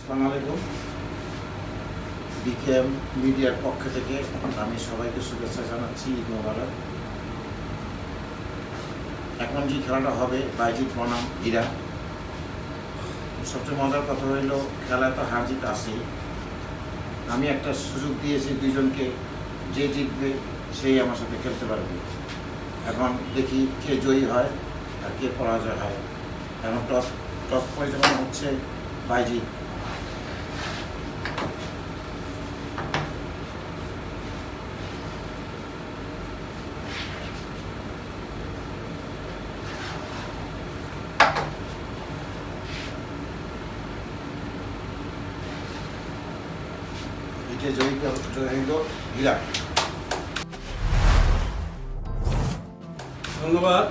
আসসালামু আলাইকুম। বিকেএম মিডিয়ার পক্ষ থেকে আমি সবাইকে শুভেচ্ছা জানাচ্ছি, ঈদ মোবারক। এখন যে খেলাটা হবে বাইজিৎ বনাম হীরা, সবচেয়ে মজার কথা হইল খেলায় তো হার জিত আছেই। আমি একটা সুযোগ দিয়েছি দুইজনকে, যে জিতবে সেই আমার সাথে খেলতে পারবে। এখন দেখি কে জয়ী হয় আর কে পরাজয় হয়। এখন টস পরিচালনা হচ্ছে বাইজিৎ। জয়ী হইল হীরা। ধন্যবাদ।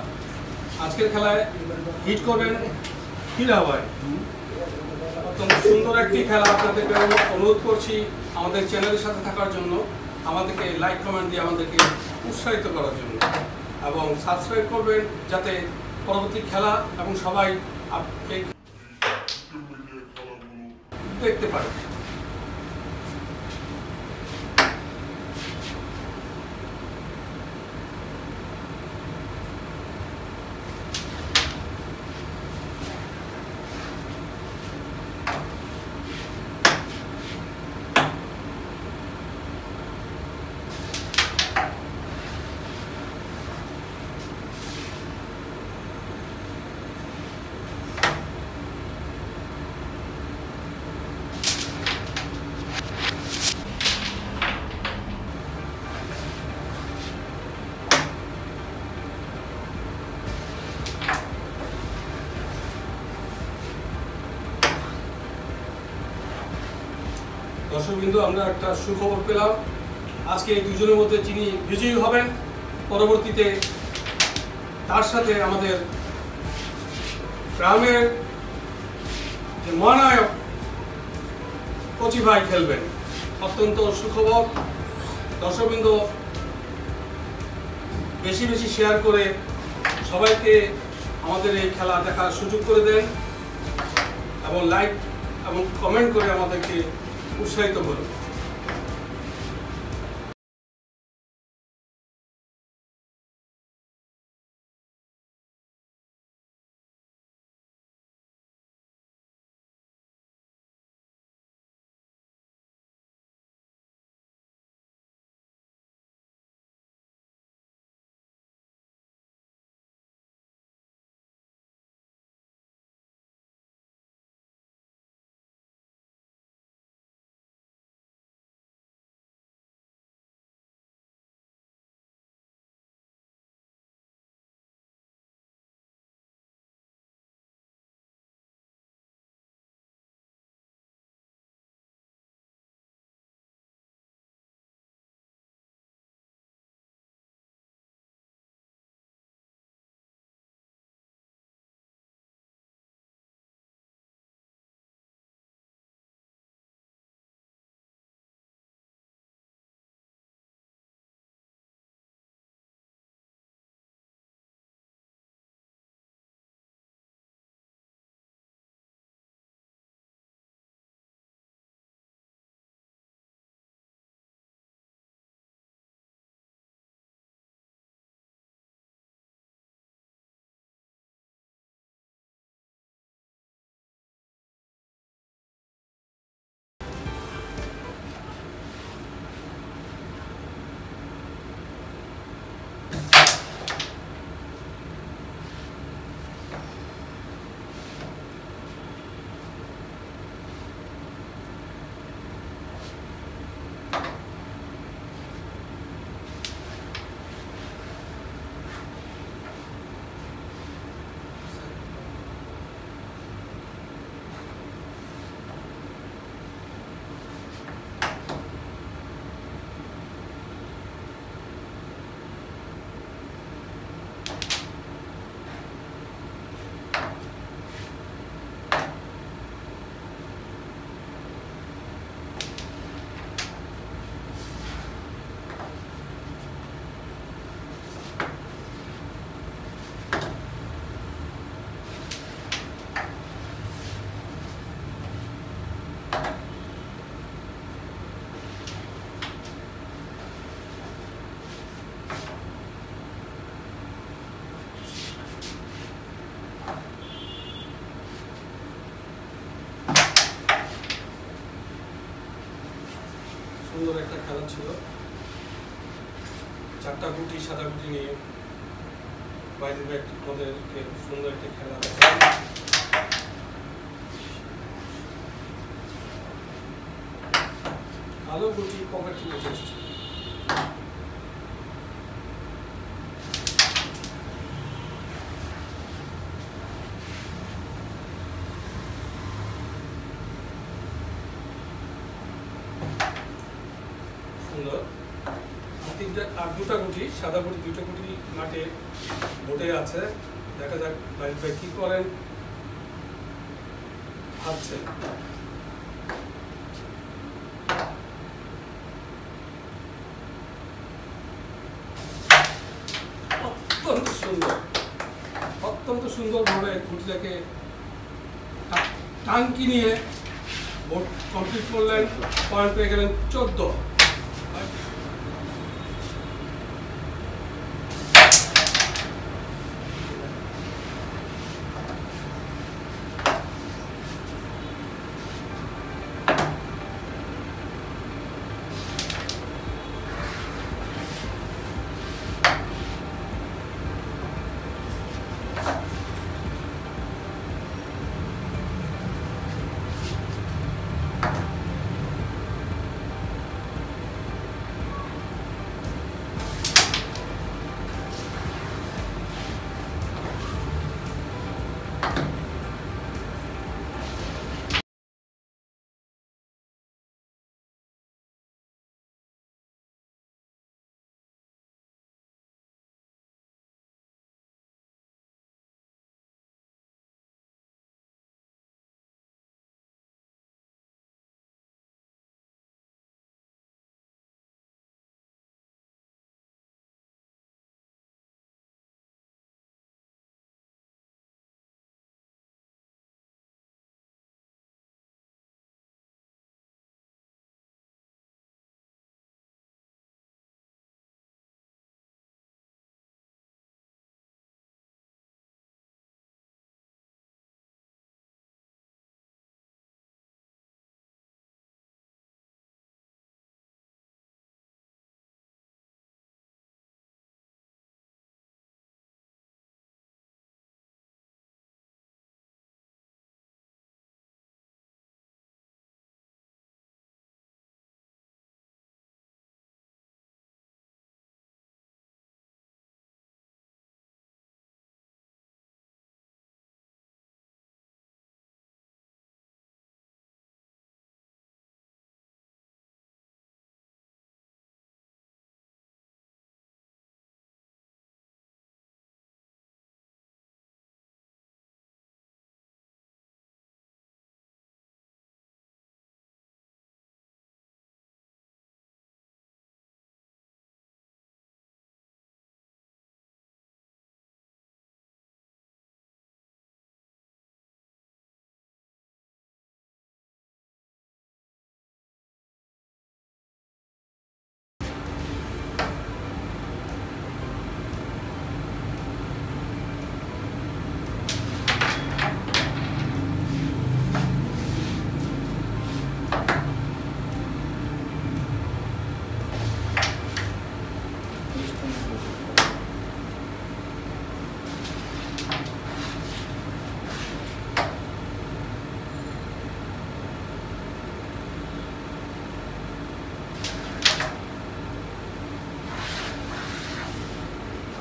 আজকের খেলায় হিট করবেন হীরা ভাই। অত্যন্ত সুন্দর একটি খেলা। আপনাদেরকে অনুরোধ করছি আমাদের চ্যানেলের সাথে থাকার জন্য, আমাদেরকে লাইক কমেন্ট দিয়ে আমাদেরকে উৎসাহিত করার জন্য, এবং সাবস্ক্রাইব করবেন যাতে পরবর্তী খেলা এবং সবাই দেখতে পারে। দর্শকবৃন্দ, আমরা একটা সুখবর পেলাম। আজকে এই দুজনের মধ্যে যিনি বিজয়ী হবেন, পরবর্তীতে তার সাথে আমাদের গ্রামের যে মহানায়ক কচি ভাই খেলবেন। অত্যন্ত সুখবর। দর্শকবৃন্দ, বেশি বেশি শেয়ার করে সবাইকে আমাদের এই খেলা দেখার সুযোগ করে দেন, এবং লাইক এবং কমেন্ট করে আমাদেরকে উৎসাহিত করুন। সুন্দর একটা খেলা ছিল, 4টা গুটি সাদা গুটি নিয়ে বাইরে আমাদেরকে সুন্দর একটা খেলা দেখায়। কালো গুটি পকেট থেকে এসেছে। সুন্দর। আর 2টা গুটি সাদা গুটি, 2টা গুটি মাঠে বোটে আছে। দেখা যাক বাইরে ভাই কি করেন। আছে অত্যন্ত সুন্দরভাবে গুটিটাকে টাঙ্কি নিয়ে বোট কমপ্লিট করলেন। পয়েন্ট পেয়ে গেলেন 14।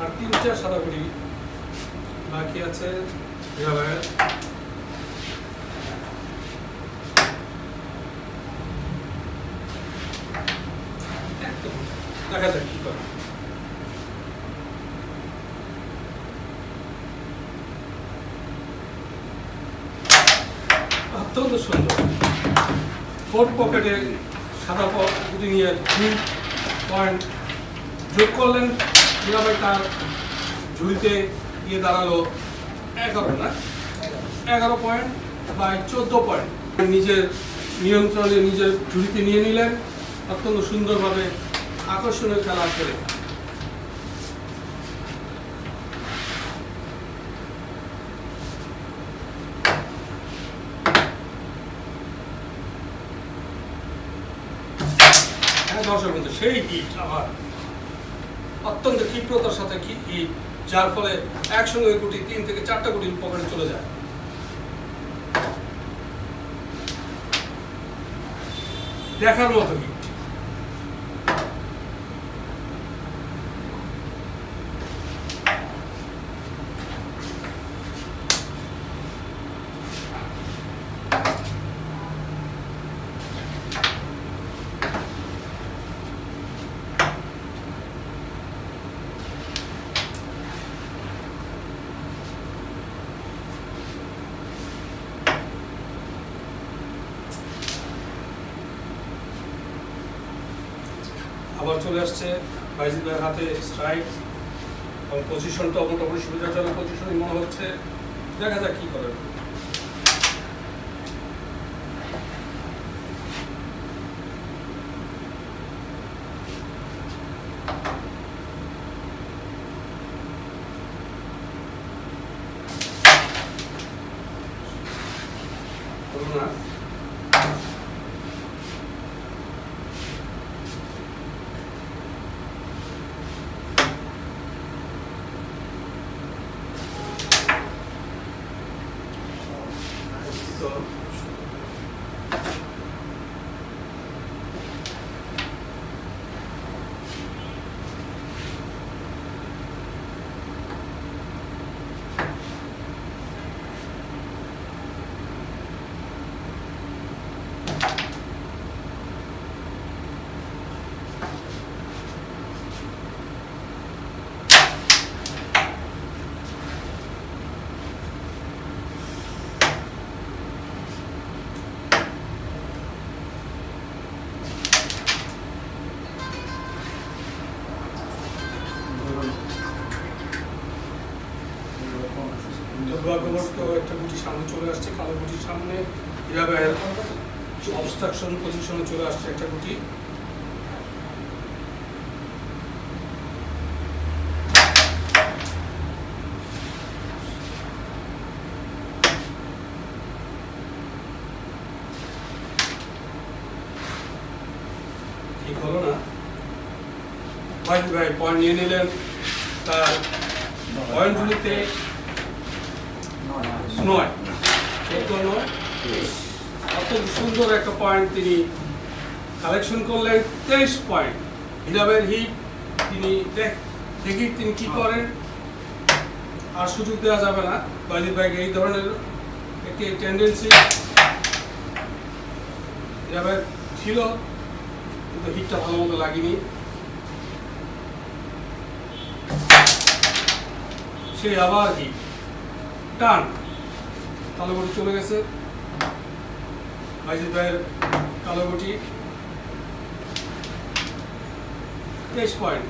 আর 3টা সাদা গুটি বাকি আছে। দেখা যাক কি করে। অত্যন্ত সুন্দর। 4 পকেটে সাদা গুটি নিয়ে 2 পয়েন্ট যোগ করলেন। ভাই তার ঝুড়িতে গিয়ে দাঁড়ালো 11 পয়েন্ট বাই 14 পয়েন্ট। নিজের নিয়ন্ত্রণে নিজের ঝুড়িতে নিয়ে নিলেন। অত্যন্ত সুন্দরভাবে আকর্ষণীয় খেলা করে দর্শক কিন্তু সেই হিট আবার অত্যন্ত ক্ষিপ্রতার সাথে হিট, যার ফলে একসঙ্গে গুটি 3 থেকে 4টা গুটি পকেটে চলে যায়। দেখার মতো হিট। আবার চলে আসছে বাইজিদ ভাইয়ের হাতে স্ট্রাইক, এবং পজিশনটা মোটামুটি সুবিধাজনক পজিশনই মনে হচ্ছে। দেখা যাক কি করেন। না দুর্ভাগ্যবশত একটা গুটি সামনে চলে আসছে, কালো গুটির সামনে অবস্ট্রাকশন পজিশনে চলে আসছে একটা গুটি। ঠিক হলো না। ভাই পয়েন্ট নিয়ে নিলেন, তার পয়েন্টগুলিতে 9 অত্যন্ত সুন্দর একটা পয়েন্ট তিনি কালেকশন করলেন। 23 পয়েন্ট হিরাবের হিট। তিনি দেখি তিনি কি করেন। আর সুযোগ দেওয়া যাবে না বাইজিদ ভাইকে। এই ধরনের একটি টেন্ডেন্সি হিরাবের ছিল, কিন্তু হিটটা ভালো মতো লাগেনি। সে আবার হিট টান, কালো গুটি চলে গেছে। বাইজিদ ভাইয়ের কালো গুটি 23 পয়েন্ট।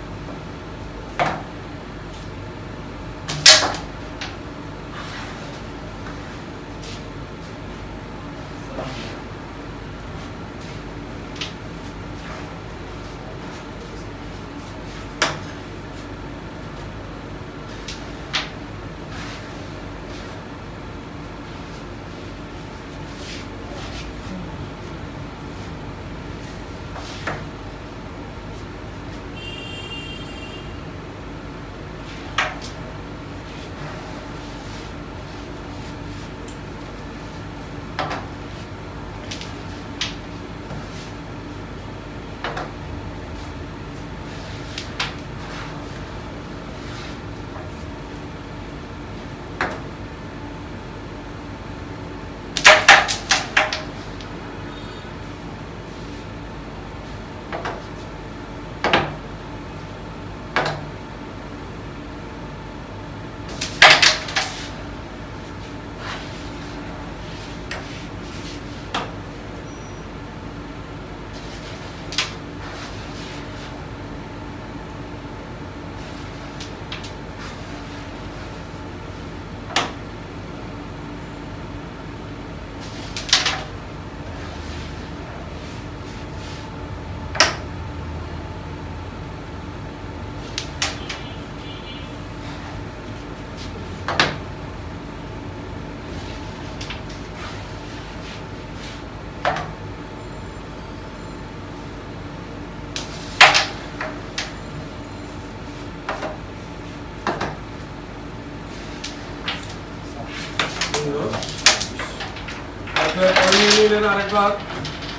নিলেন আরেকবার,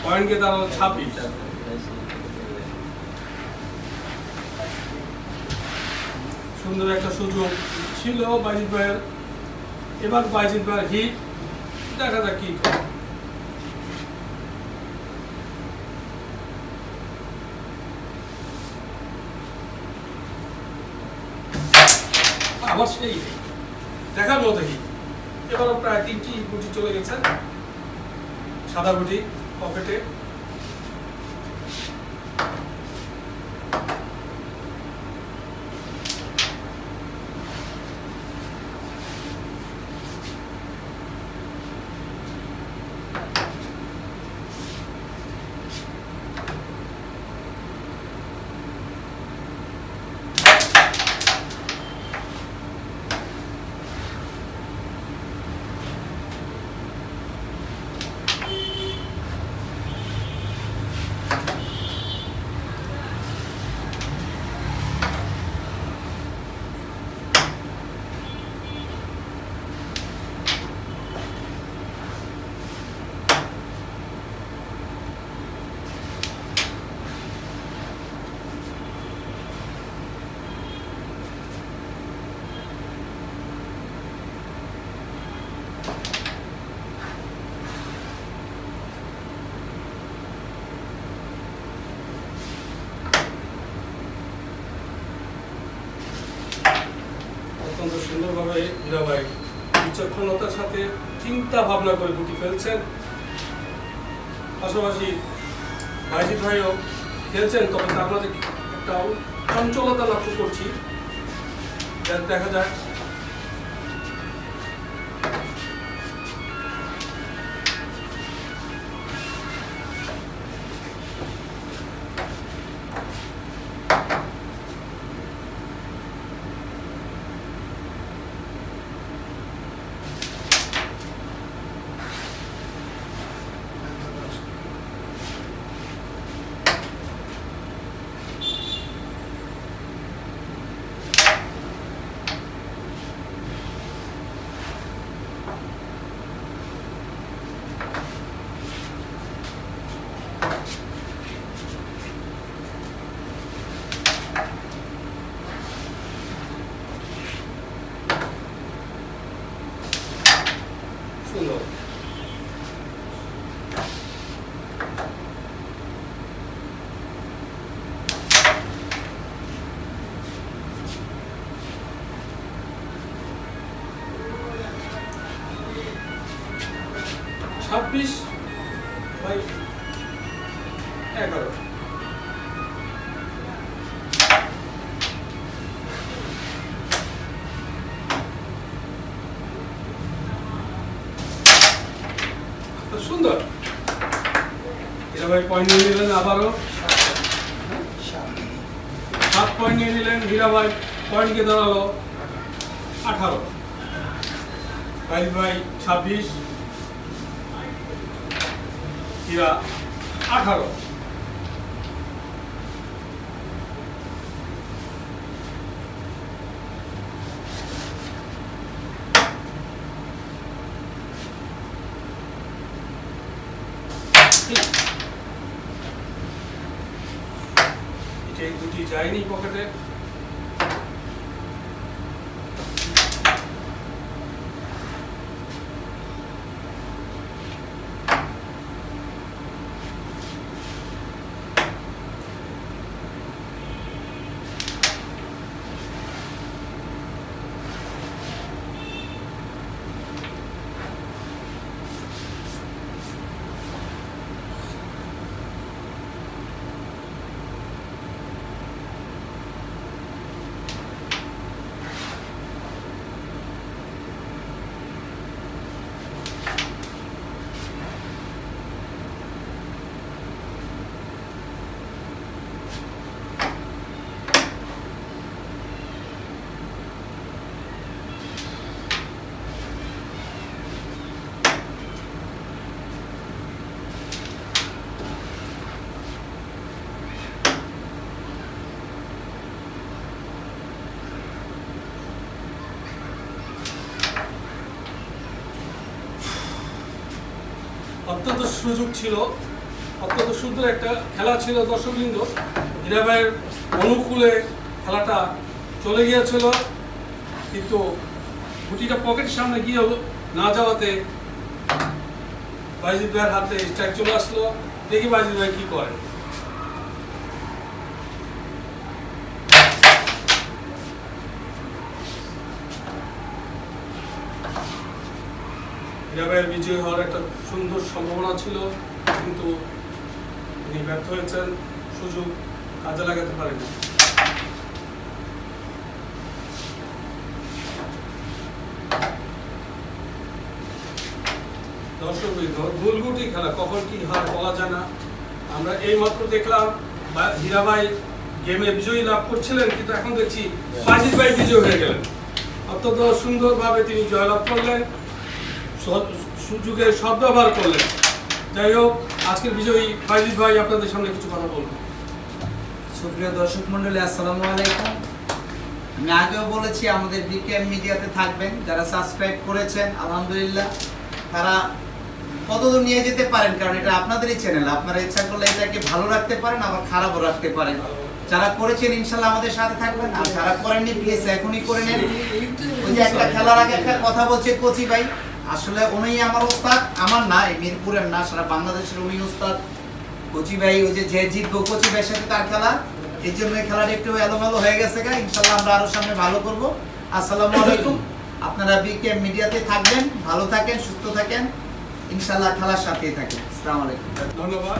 পয়েন্ট গিয়ে দাঁড়ালো 26। সুন্দর একটা সুযোগ ছিল বাইজিৎ ভাইয়ের, এবার বাইজিৎ ভাইয়ের হিট, দেখা যাক কি করে। আবার সেই দেখার মতো হিট, এবারও প্রায় 3টি গুটি চলে গেছে, সাদা গুটি পকেটে। অত্যন্ত সুন্দরভাবে হীরা ভাই বিচক্ষণতার সাথে চিন্তা ভাবনা করে গুটি ফেলছেন, পাশাপাশি বাইজিৎ ভাইও খেলছেন, তবে তার মাঝে একটা চঞ্চলতা লক্ষ্য করছি, দেখা যায়। সুন্দর, ছাব্বিশ ভাই 11। সুন্দর, হীরা ভাই পয়েন্ট নিয়ে নিলেন, আবারও 7 পয়েন্ট নিয়ে নিলেন হীরা ভাই, পয়েন্ট গিয়ে দাঁড়ালো 18। বাইজিৎ ভাই 26, হীরা 18। এই দুটি যায়নি পকেটে, অত্যন্ত সুযোগ ছিল, অত্যন্ত সুন্দর একটা খেলা ছিল। দর্শকবৃন্দ, হীরা ভাইয়ের অনুকূলে খেলাটা চলে গিয়েছিল, কিন্তু গুটিটা পকেটের সামনে গিয়ে না যাওয়াতে বাইজিদ ভাইয়ের হাতে স্ট্রাইক চলে আসলো। দেখি বাইজিদ ভাই কি করে। হীরা ভাইয়ের বিজয়ী হওয়ার একটা সুন্দর সম্ভাবনা ছিল, কিন্তু তিনি ব্যর্থ হয়েছেন, সুযোগ কাজে লাগাতে পারেনি। দর্শকবৃন্দ, গুলগুটি খেলা কখন কি হয় বলা যায় না। আমরা এই মাত্র দেখলাম হীরা ভাই গেমে বিজয়ী লাভ করছিলেন, কিন্তু এখন দেখছি বাইজিদ ভাই বিজয়ী হয়ে গেলেন। অত্যন্ত সুন্দরভাবে তিনি জয়লাভ করলেন, সুযোগের সদ্ব্যবহার করলেন। যাই হোক, আজকের বিজয়ী বাইজিদ ভাই আপনাদের সামনে কিছু কথা বলবেন। সুপ্রিয় দর্শক মন্ডলী, আসসালামু আলাইকুম। আমি আগেও বলেছি আমাদের বিকেএম মিডিয়াতে থাকবেন। যারা সাবস্ক্রাইব করেছেন আলহামদুলিল্লাহ, তারা কতদূর নিয়ে যেতে পারেন, কারণ এটা আপনাদেরই চ্যানেল। আপনারা ইচ্ছা করলে এটাকে ভালো রাখতে পারেন, আবার খারাপও রাখতে পারেন। যারা করেছেন ইনশাল্লাহ আমাদের সাথে থাকবেন, আর যারা করেননি প্লিজ এখনই করে নেন। ওই যে একটা খেলার আগে একটা কথা বলছে কোচি ভাই, আসলে উনি আমার ওস্তাদ, আমার না, মিরপুরের না, সারা বাংলাদেশের উনি ওস্তাদ। কোচি ভাই ওই যে জিতবো কোচি ভাইয়ের সাথে তার খেলা, এই জন্য খেলাটা একটু এলোমেলো হয়ে গেছে। ইনশাল্লাহ আমরা আরো সামনে ভালো করব। আসসালামু আলাইকুম। আপনারা বিকেএম মিডিয়াতে থাকবেন, ভালো থাকেন, সুস্থ থাকেন, ইনশাল্লাহ খেলার সাথেই থাকেন। আসসালামু আলাইকুম, ধন্যবাদ।